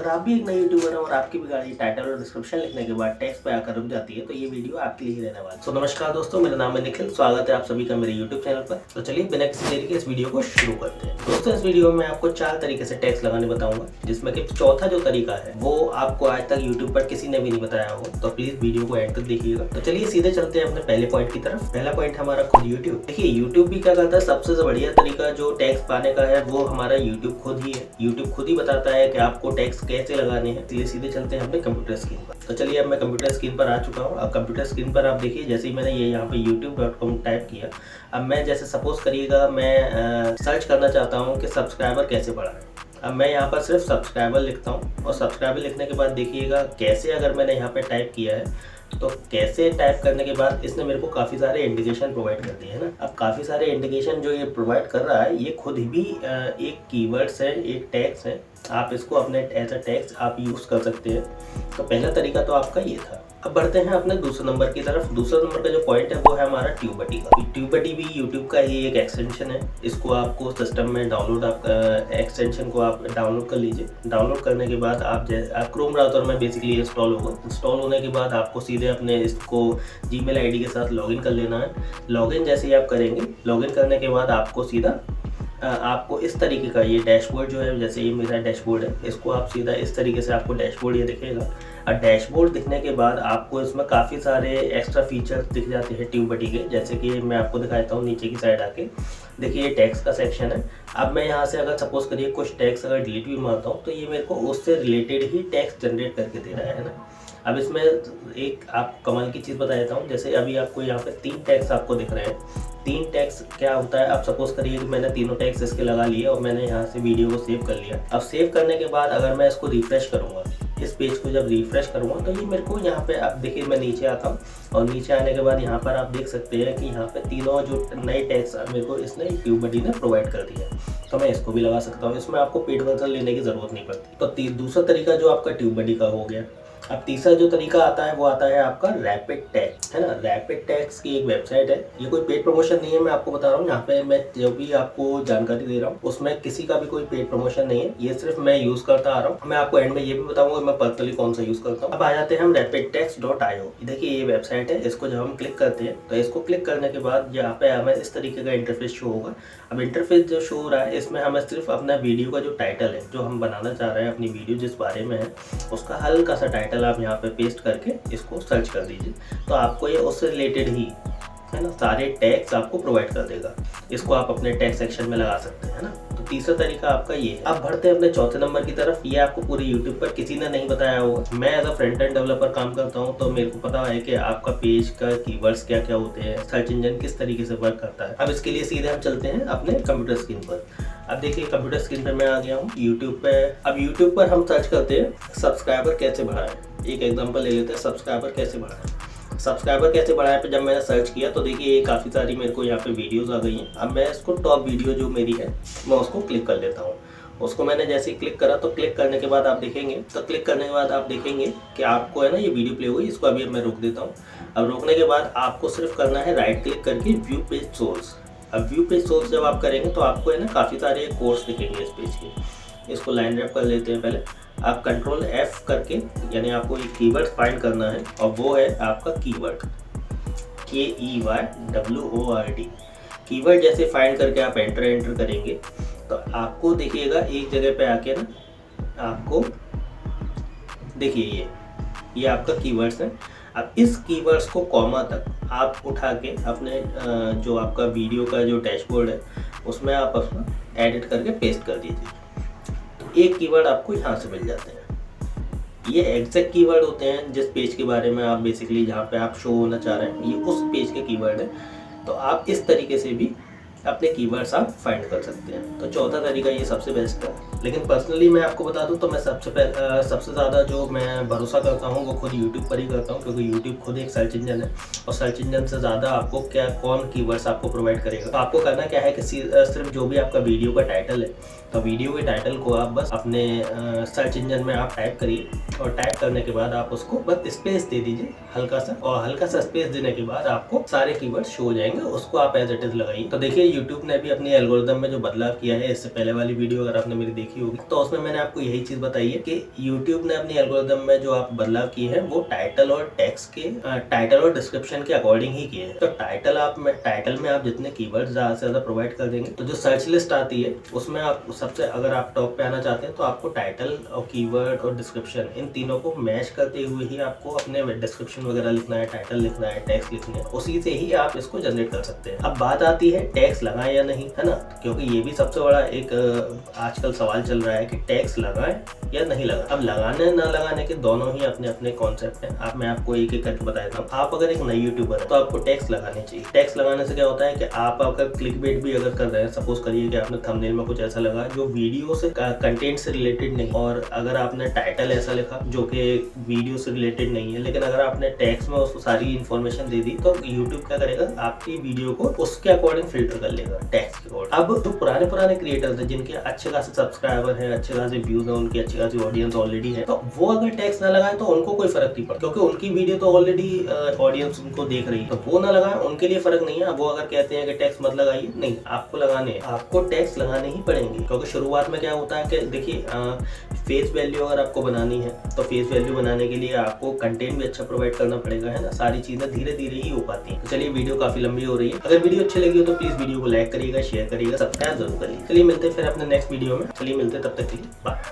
आप भी एक नए यूट्यूबर हैं और आपकी भी गाड़ी टाइटल और डिस्क्रिप्शन लिखने के बाद टेक्स्ट पे आकर रुक जाती है तो ये वीडियो आपके लिए ही रहने वाला है। तो नमस्कार दोस्तों, मेरा नाम है निखिल। स्वागत है आप सभी का मेरे यूट्यूब चैनल पर। तो चलिए बिना किसी देरी के इस वीडियो को शुरू करते हैं। दोस्तों, इस वीडियो में आपको 4 तरीके से टैक्स लगाने बताऊंगा, जिसमें कि चौथा जो तरीका है वो आपको आज तक यूट्यूब पर किसी ने भी नहीं बताया हो, तो प्लीज वीडियो को एंड तक देखिएगा। तो चलिए सीधे चलते हैं अपने पहले पॉइंट की तरफ। पहला पॉइंट हमारा खुद यूट्यूब। देखिए, यूट्यूब भी क्या करता है, सबसे बढ़िया तरीका जो टैक्स पाने का है वो हमारा यूट्यूब खुद ही है। यूट्यूब खुद ही बताता है कि आपको टैक्स कैसे लगाने हैं। चलिए सीधे चलते हैं अपने कंप्यूटर स्क्रीन पर। तो चलिए, अब मैं कंप्यूटर स्क्रीन पर आ चुका हूँ। अब कंप्यूटर स्क्रीन पर आप देखिए, जैसे ही मैंने ये यहाँ पे youtube.com टाइप किया, अब मैं जैसे सपोज करिएगा मैं सर्च करना चाहता हूँ कि सब्सक्राइबर कैसे बढ़ाएं। अब मैं यहाँ पर सिर्फ सब्सक्राइबर लिखता हूँ और सब्सक्राइबर लिखने के बाद देखिएगा कैसे, अगर मैंने यहाँ पे टाइप किया है तो कैसे टाइप करने के बाद इसने मेरे को काफ़ी सारे इंडिकेशन प्रोवाइड कर दिए है ना। अब काफ़ी सारे इंडिकेशन जो ये प्रोवाइड कर रहा है, ये खुद भी एक कीवर्ड्स है, एक टैग्स है। आप इसको अपने एज अ टैग्स आप यूज़ कर सकते हैं। तो पहला तरीका तो आपका ये था। अब बढ़ते हैं अपने दूसरे नंबर की तरफ। दूसरा नंबर का जो पॉइंट है वो है हमारा ट्यूबबडी का। ट्यूबबडी भी यूट्यूब का ही एक एक्सटेंशन है। इसको आपको सिस्टम में डाउनलोड, आप एक्सटेंशन को आप डाउनलोड कर लीजिए। डाउनलोड करने के बाद आप क्रोम ब्राउज़र में बेसिकली इंस्टॉल होगा। इंस्टॉल होने के बाद आपको सीधे अपने इसको जीमेल आईडी के साथ लॉगिन कर लेना है। लॉगिन जैसे ही आप करेंगे, लॉगिन करने के बाद आपको सीधा आपको इस तरीके का ये डैशबोर्ड जो है, जैसे ये मेरा डैशबोर्ड है, इसको आप सीधा इस तरीके से आपको डैशबोर्ड ये दिखेगा। और डैशबोर्ड दिखने के बाद आपको इसमें काफ़ी सारे एक्स्ट्रा फीचर्स दिख जाते हैं ट्यूबबडी के, जैसे कि मैं आपको दिखाता हूँ नीचे की साइड आके। देखिए, ये टैक्स का सेक्शन है। अब मैं यहाँ से अगर सपोज करिए कुछ टैक्स अगर डिलीट भी मारता हूँ तो ये मेरे को उससे रिलेटेड ही टैक्स जनरेट करके दे रहा है ना। अब इसमें एक आपको कमाल की चीज़ बता देता हूँ। जैसे अभी आपको यहाँ पे 3 टैक्स आपको दिख रहे हैं। 3 टैक्स क्या होता है, अब सपोज करिए कि मैंने तीनों टैक्स इसके लगा लिए और मैंने यहाँ से वीडियो को सेव कर लिया। अब सेव करने के बाद अगर मैं इसको रिफ्रेश करूँगा, इस पेज को जब रिफ्रेश करूँगा तो ये मेरे को यहाँ पे, अब देखिए मैं नीचे आता हूँ और नीचे आने के बाद यहाँ पर आप देख सकते हैं कि यहाँ पे तीनों जो नए टैक्स मेरे को इसने ट्यूबबडी ने प्रोवाइड कर दिया है। तो मैं इसको भी लगा सकता हूँ। इसमें आपको पेड वर्जन लेने की ज़रूरत नहीं पड़ती। तो दूसरा तरीका जो आपका ट्यूबबडी का हो गया। अब तीसरा जो तरीका आता है वो आता है आपका रैपिड टैक्स, है ना। रैपिड टैक्स की एक वेबसाइट है। ये कोई पेड प्रमोशन नहीं है, मैं आपको बता रहा हूँ। यहाँ पे मैं जो भी आपको जानकारी दे रहा हूँ उसमें किसी का भी कोई पेड प्रमोशन नहीं है, ये सिर्फ मैं यूज़ करता आ रहा हूँ। मैं आपको एंड में ये भी बताऊंगा मैं पर्सनली कौन सा यूज़ करता हूँ। अब आ जाते हैं हम rapidtax.io। देखिए, ये वेबसाइट है। इसको जब हम क्लिक करते हैं तो इसको क्लिक करने के बाद यहाँ पे हमें इस तरीके का इंटरफेस शो होगा। अब इंटरफेस जो शो हो रहा है, इसमें हमें सिर्फ अपना वीडियो का जो टाइटल है, जो हम बनाना चाह रहे हैं, अपनी वीडियो जिस बारे में है, उसका हल्का सा टाइटल आप यहाँ पे पेस्ट करके इसको सर्च कर दीजिए तो आपको ये उससे रिलेटेड ही, है ना, सारे टैग्स आपको प्रोवाइड कर देगा। इसको आप अपने टैग सेक्शन में लगा सकते हैं ना। तो तीसरा तरीका आपका ये है। अब बढ़ते हैं अपने चौथे नंबर की तरफ। ये आपको पूरे यूट्यूब पर किसी ने नहीं बताया होगा। मैं as a front end developer काम करता हूँ तो मेरे को पता है कि आपका पेज का कीवर्ड्स क्या क्या होते हैं, सर्च इंजन किस तरीके से वर्क करता है। अब इसके लिए सीधे हम चलते हैं अपने कंप्यूटर स्क्रीन पर। अब देखिए, कंप्यूटर स्क्रीन पर मैं आ गया हूँ यूट्यूब पे। अब यूट्यूब पर हम सर्च करते हैं सब्सक्राइबर कैसे बढ़ाएं। एक एग्जांपल ले लेते हैं, सब्सक्राइबर कैसे बढ़ाएं। सब्सक्राइबर कैसे बढ़ाएं पे जब मैंने सर्च किया तो देखिए काफ़ी सारी मेरे को यहाँ पे वीडियोस आ गई हैं। अब मैं इसको टॉप वीडियो जो मेरी है मैं उसको क्लिक कर लेता हूँ। उसको मैंने जैसे ही क्लिक करा तो क्लिक करने के बाद आप देखेंगे, कि आपको, है ना, ये वीडियो प्ले हुई। इसको अभी मैं रोक देता हूँ। अब रोकने के बाद आपको सिर्फ करना है राइट क्लिक करके व्यू पेज सोर्स। अब व्यू पेज सोर्स जब आप करेंगे तो आपको, है ना, काफ़ी सारे कोर्स दिखेंगे इस पेज के। इसको लाइन रैप कर लेते हैं। पहले आप कंट्रोल F करके, यानी आपको एक कीवर्ड फाइंड करना है और वो है आपका कीवर्ड, KEYWORD। कीवर्ड जैसे फाइंड करके आप एंटर करेंगे तो आपको देखिएगा एक जगह पे आके ना, आपको देखिए ये आपका कीवर्ड्स है। अब इस कीवर्ड्स को कॉमा तक आप उठा के अपने जो आपका वीडियो का जो डैशबोर्ड है उसमें आप अपना एडिट करके पेस्ट कर दीजिए। एक कीवर्ड आपको यहाँ से मिल जाते हैं। ये एग्जैक्ट कीवर्ड होते हैं जिस पेज के बारे में आप बेसिकली, जहाँ पे आप शो होना चाह रहे हैं, ये उस पेज के कीवर्ड है। तो आप इस तरीके से भी अपने कीवर्ड्स आप फाइंड कर सकते हैं। तो चौथा तरीका ये सबसे बेस्ट है। लेकिन पर्सनली मैं आपको बता दूं तो मैं सबसे ज़्यादा जो मैं भरोसा करता हूं वो खुद यूट्यूब पर ही करता हूं, क्योंकि यूट्यूब खुद एक सर्च इंजन है और सर्च इंजन से ज़्यादा आपको कौन कीवर्ड्स आपको प्रोवाइड करेगा। तो आपको करना क्या है कि सिर्फ जो भी आपका वीडियो का टाइटल है, तो वीडियो के टाइटल को आप बस अपने सर्च इंजन में आप टाइप करिए और टाइप करने के बाद आप उसको बस स्पेस दे दीजिए हल्का सा, और हल्का सा स्पेस देने के बाद आपको सारे कीवर्ड शो हो जाएंगे। उसको आप एज इट इज लगाइए। तो देखिए, यूट्यूब ने भी अपनी एल्गोरिदम में जो बदलाव किया है, इससे पहले वाली वीडियो अगर आपने मेरी देखी देखी होगी, तो उसमें मैंने आपको यही चीज बताई है कि यूट्यूब ने अपनी एल्गोरिदम में जो आप बदलाव किए हैं वो टाइटल और टेक्स्ट के टाइटल और डिस्क्रिप्शन के अकॉर्डिंग ही किए हैं। तो टाइटल में आप जितने कीवर्ड ज्यादा से ज्यादा प्रोवाइड कर देंगे तो जो सर्च लिस्ट आती है उसमें आप सबसे, अगर आप टॉप पे आना चाहते हैं तो आपको टाइटल और कीवर्ड और डिस्क्रिप्शन इन तीनों को मैच करते हुए ही आपको अपने डिस्क्रिप्शन वगैरह लिखना है, टाइटल लिखना है, टेक्स्ट लिखना है, उसी से ही आप इसको जनरेट कर सकते हैं। अब बात आती है टैग्स लगाएं या नहीं, है ना, क्योंकि ये भी सबसे बड़ा एक आजकल सवाल चल रहा है कि टैग्स लगाएं या नहीं लगाएं। अब लगाने ना लगाने के दोनों ही अपने अपने कॉन्सेप्ट हैं। मैं आपको एक एक करके बताता हूँ। आप अगर एक नई यूट्यूबर है तो आपको टैग्स लगाने चाहिए। टैग्स लगाने से क्या होता है कि आप अगर क्लिकबेट भी अगर कर रहे हैं, सपोज करिए कि आपने थंबनेल में कुछ ऐसा लगा जो वीडियो से कंटेंट से रिलेटेड नहीं, और अगर आपने टाइटल ऐसा लिखा जो कि वीडियो से रिलेटेड नहीं है, लेकिन अगर आपने टैग्स में उसको सारी इन्फॉर्मेशन दे दी तो यूट्यूब क्या करेगा, आपकी वीडियो को उसके अकॉर्डिंग फिल्टर कर लेगा, टैग्स के अकॉर्डिंग। अब जो पुराने क्रिएटर्स हैं जिनके अच्छे खासे सब्सक्राइबर हैं, अच्छे खासे व्यूज हैं, उनकी अच्छी खासी ऑडियंस ऑलरेडी है, तो वो अगर टैग्स ना लगाए तो उनको कोई फर्क नहीं पड़ता, क्योंकि उनकी वीडियो तो ऑलरेडी ऑडियंस उनको देख रही है, तो वो ना लगाए, उनके लिए फर्क नहीं है। वो अगर कहते हैं कि टैग्स मत लगाइए, नहीं, आपको लगाने हैं, आपको टैग्स लगाने ही पड़ेंगे, क्योंकि शुरुआत में क्या होता है कि देखिए फेस वैल्यू अगर आपको बनानी है तो फेस वैल्यू बनाने के लिए आपको कंटेंट भी अच्छा प्रोवाइड करना पड़ेगा, है ना, सारी चीजें धीरे धीरे ही हो पाती है। तो चलिए, वीडियो काफी लंबी हो रही है, अगर वीडियो अच्छी लगी हो तो प्लीज वीडियो को लाइक करिएगा, शेयर करिएगा, सब्सक्राइब जरूर करिए। चलिए मिलते हैं फिर अपने नेक्स्ट वीडियो में, चलिए मिलते हैं, तब तक के लिए बाय।